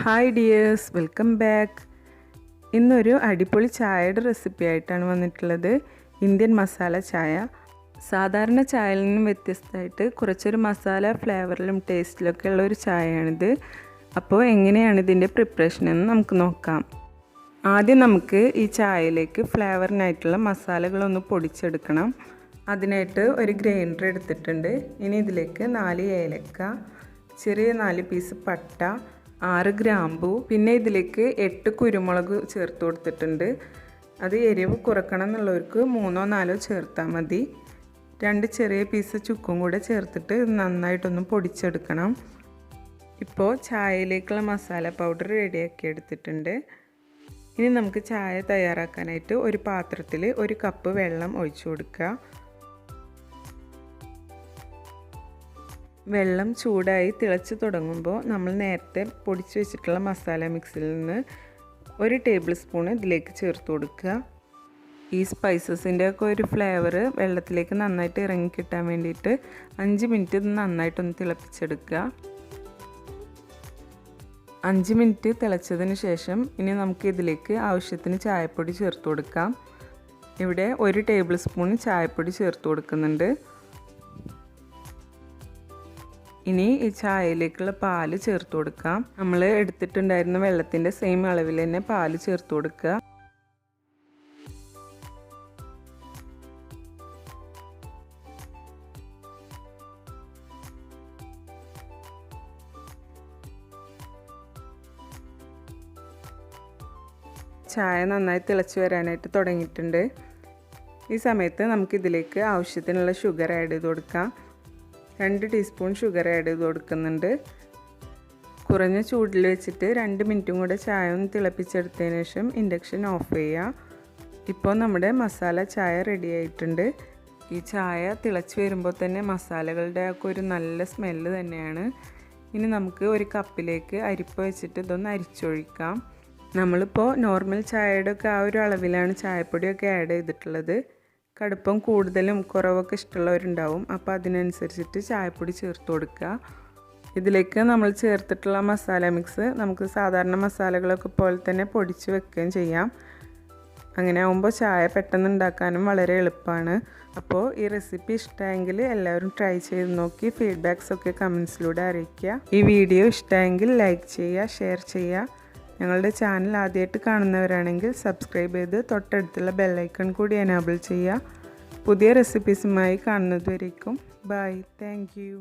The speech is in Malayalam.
Hi dears, welcome back. ഇന്നൊരു അടിപൊളി ചായയുടെ റെസിപ്പി ആയിട്ടാണ് വന്നിട്ടുള്ളത്. ഇന്ത്യൻ മസാല ചായ. സാധാരണ ചായയിൽ നിന്നും വ്യത്യസ്തമായിട്ട് കുറച്ചൊരു മസാല ഫ്ലേവറിലും ടേസ്റ്റിലൊക്കെ ഉള്ള ഒരു ചായയാണിത്. അപ്പോൾ എങ്ങനെയാണ് ഇതിൻ്റെ പ്രിപ്പറേഷൻ എന്ന് നമുക്ക് നോക്കാം. ആദ്യം നമുക്ക് ഈ ചായയിലേക്ക് ഫ്ലേവറിനായിട്ടുള്ള മസാലകളൊന്ന് പൊടിച്ചെടുക്കണം. അതിനായിട്ട് ഒരു ഗ്രൈൻഡർ എടുത്തിട്ടുണ്ട്. ഇനി ഇതിലേക്ക് 4 ഏലക്ക, ചെറിയ 4 പീസ് പട്ട, 6 ഗ്രാമ്പു, പിന്നെ ഇതിലേക്ക് 8 കുരുമുളക് ചേർത്ത് കൊടുത്തിട്ടുണ്ട്. അത് എരിവ് കുറക്കണം എന്നുള്ളവർക്ക് 3ഓ 4ഓ ചേർത്താൽ മതി. 2 ചെറിയ പീസ് ചുക്കും കൂടെ ചേർത്തിട്ട് നന്നായിട്ടൊന്ന് പൊടിച്ചെടുക്കണം. ഇപ്പോൾ ചായയിലേക്കുള്ള മസാല പൗഡർ റെഡിയാക്കി എടുത്തിട്ടുണ്ട്. ഇനി നമുക്ക് ചായ തയ്യാറാക്കാനായിട്ട് ഒരു പാത്രത്തിൽ 1 കപ്പ് വെള്ളം ഒഴിച്ചു കൊടുക്കുക. വെള്ളം ചൂടായി തിളച്ച് തുടങ്ങുമ്പോൾ നമ്മൾ നേരത്തെ പൊടിച്ച് വെച്ചിട്ടുള്ള മസാല മിക്സിൽ നിന്ന് 1 ടേബിൾ സ്പൂൺ ഇതിലേക്ക് ചേർത്ത് കൊടുക്കുക. ഈ സ്പൈസസിൻ്റെ ഒക്കെ ഒരു ഫ്ലേവർ വെള്ളത്തിലേക്ക് നന്നായിട്ട് ഇറങ്ങി കിട്ടാൻ വേണ്ടിയിട്ട് 5 മിനിറ്റ് ഇത് നന്നായിട്ടൊന്ന് തിളപ്പിച്ചെടുക്കുക. 5 മിനിറ്റ് തിളച്ചതിന് ശേഷം ഇനി നമുക്ക് ഇതിലേക്ക് ആവശ്യത്തിന് ചായപ്പൊടി ചേർത്ത് കൊടുക്കാം. ഇവിടെ 1 ടേബിൾ സ്പൂൺ ചായപ്പൊടി ചേർത്ത് കൊടുക്കുന്നുണ്ട്. ഇനി ഈ ചായയിലേക്കുള്ള പാല് ചേർത്ത് കൊടുക്കാം. നമ്മൾ എടുത്തിട്ടുണ്ടായിരുന്ന വെള്ളത്തിൻ്റെ സെയിം അളവിൽ തന്നെ പാല് ചേർത്ത് കൊടുക്കുക. ചായ നന്നായി തിളച്ച് വരാനായിട്ട് തുടങ്ങിയിട്ടുണ്ട്. ഈ സമയത്ത് നമുക്കിതിലേക്ക് ആവശ്യത്തിനുള്ള ഷുഗർ ആഡ് ചെയ്ത് കൊടുക്കാം. 2 ടീസ്പൂൺ ഷുഗർ ആഡ് ചെയ്ത് കൊടുക്കുന്നുണ്ട്. കുറഞ്ഞ ചൂടിൽ വെച്ചിട്ട് 2 മിനിറ്റും കൂടെ ചായ ഒന്ന് തിളപ്പിച്ചെടുത്തതിന് ശേഷം ഇൻഡക്ഷൻ ഓഫ് ചെയ്യുക. ഇപ്പോൾ നമ്മുടെ മസാല ചായ റെഡി ആയിട്ടുണ്ട്. ഈ ചായ തിളച്ച് വരുമ്പോൾ തന്നെ മസാലകളുടെ ഒക്കെ ഒരു നല്ല സ്മെല്ല് തന്നെയാണ്. ഇനി നമുക്ക് ഒരു കപ്പിലേക്ക് അരിപ്പ വെച്ചിട്ട് ഇതൊന്ന് അരിച്ചൊഴിക്കാം. നമ്മളിപ്പോൾ നോർമൽ ചായയുടെ ഒക്കെ ആ ഒരു അളവിലാണ് ചായപ്പൊടിയൊക്കെ ആഡ് ചെയ്തിട്ടുള്ളത്. കടുപ്പം കൂടുതലും കുറവൊക്കെ ഇഷ്ടമുള്ളവരുണ്ടാവും. അപ്പോൾ അതിനനുസരിച്ചിട്ട് ചായപ്പൊടി ചേർത്ത് കൊടുക്കുക. ഇതിലേക്ക് നമ്മൾ ചേർത്തിട്ടുള്ള മസാല മിക്സ് നമുക്ക് സാധാരണ മസാലകളൊക്കെ പോലെ തന്നെ പൊടിച്ച് വെക്കുകയും ചെയ്യാം. അങ്ങനെ ആകുമ്പോൾ ചായ പെട്ടെന്ന് ഉണ്ടാക്കാനും വളരെ എളുപ്പമാണ്. അപ്പോൾ ഈ റെസിപ്പി ഇഷ്ടമായെങ്കിൽ എല്ലാവരും ട്രൈ ചെയ്ത് നോക്കി ഫീഡ്ബാക്സ് ഒക്കെ കമൻസിലൂടെ അറിയിക്കുക. ഈ വീഡിയോ ഇഷ്ടമായെങ്കിൽ ലൈക്ക് ചെയ്യുക, ഷെയർ ചെയ്യുക. ഞങ്ങളുടെ ചാനൽ ആദ്യമായിട്ട് കാണുന്നവരാണെങ്കിൽ സബ്സ്ക്രൈബ് ചെയ്ത് തൊട്ടടുത്തുള്ള ബെല്ലൈക്കൺ കൂടി എനേബിൾ ചെയ്യുക. പുതിയ റെസിപ്പീസുമായി കാണുന്നതുവരേക്കും ബൈ. Thank you.